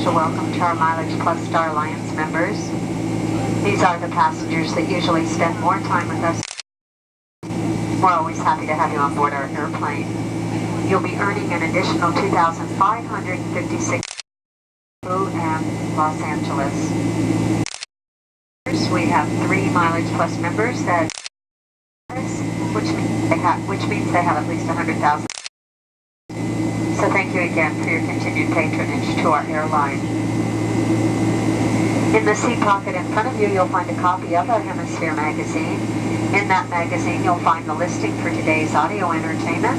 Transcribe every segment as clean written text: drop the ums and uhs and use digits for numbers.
special welcome to our Mileage Plus Star Alliance members. These are the passengers that usually spend more time with us. We're always happy to have you on board our airplane. You'll be earning an additional $2,556 and Los Angeles. We have 3 Mileage Plus members that, which means they have at least 100,000. So thank you again for your continued patronage to our airline. In the seat pocket in front of you, you'll find a copy of our Hemisphere magazine. In that magazine, you'll find the listing for today's audio entertainment.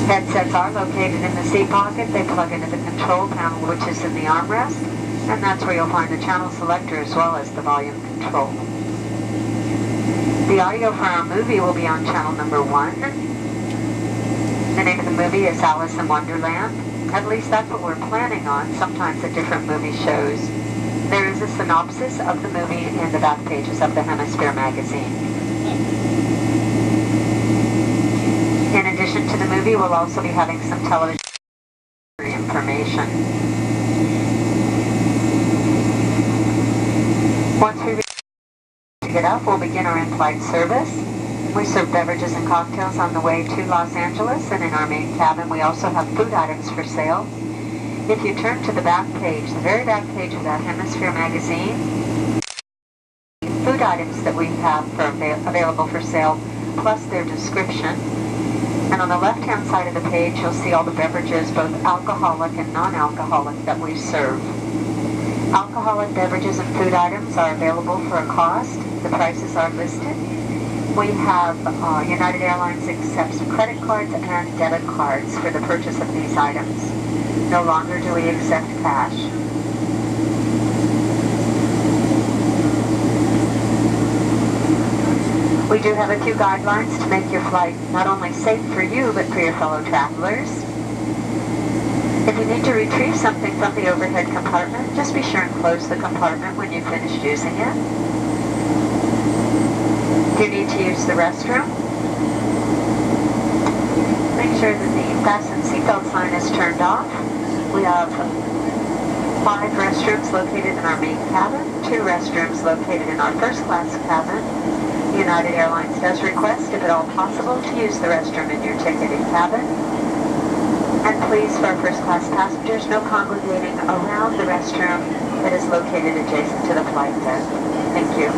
Headsets are located in the seat pocket. They plug into the control panel, which is in the armrest, and that's where you'll find the channel selector as well as the volume control. The audio for our movie will be on channel number 1. The name of the movie is Alice in Wonderland. At least that's what we're planning on, sometimes at different movie shows. There is a synopsis of the movie in the back pages of the Hemisphere magazine. In addition to the movie, we'll also be having some television information. Once we get up, we'll begin our in-flight service. We serve beverages and cocktails on the way to Los Angeles, and in our main cabin we also have food items for sale. If you turn to the back page, the very back page of that Hemisphere magazine, food items that we have available for sale, plus their description. And on the left-hand side of the page, you'll see all the beverages, both alcoholic and non-alcoholic, that we serve. Alcoholic beverages and food items are available for a cost. The prices are listed. We have United Airlines accepts credit cards and debit cards for the purchase of these items. No longer do we accept cash. We do have a few guidelines to make your flight not only safe for you, but for your fellow travelers. If you need to retrieve something from the overhead compartment, just be sure and close the compartment when you've finished using it. If you need to use the restroom, make sure that the fasten seatbelt sign is turned off. We have 5 restrooms located in our main cabin, 2 restrooms located in our first class cabin. United Airlines does request, if at all possible, to use the restroom in your ticketed cabin. And please, for our first class passengers, no congregating around the restroom that is located adjacent to the flight deck. Thank you.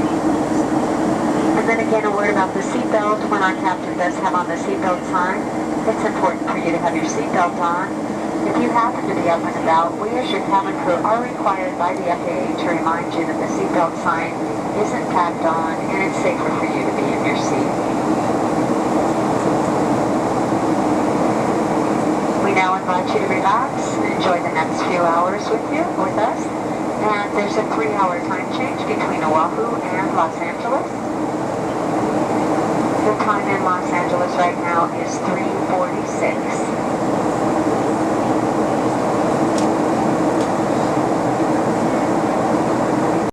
And then again, a word about the seatbelt. When our captain does have on the seatbelt sign, it's important for you to have your seatbelt on. If you happen to be up and about, we as your cabin crew are required by the FAA to remind you that the seatbelt sign isn't tacked on and it's safer for you to be in your seat. We now invite you to relax and enjoy the next few hours with us. And there's a 3-hour time change between Oahu and Los Angeles. The time in Los Angeles right now is 3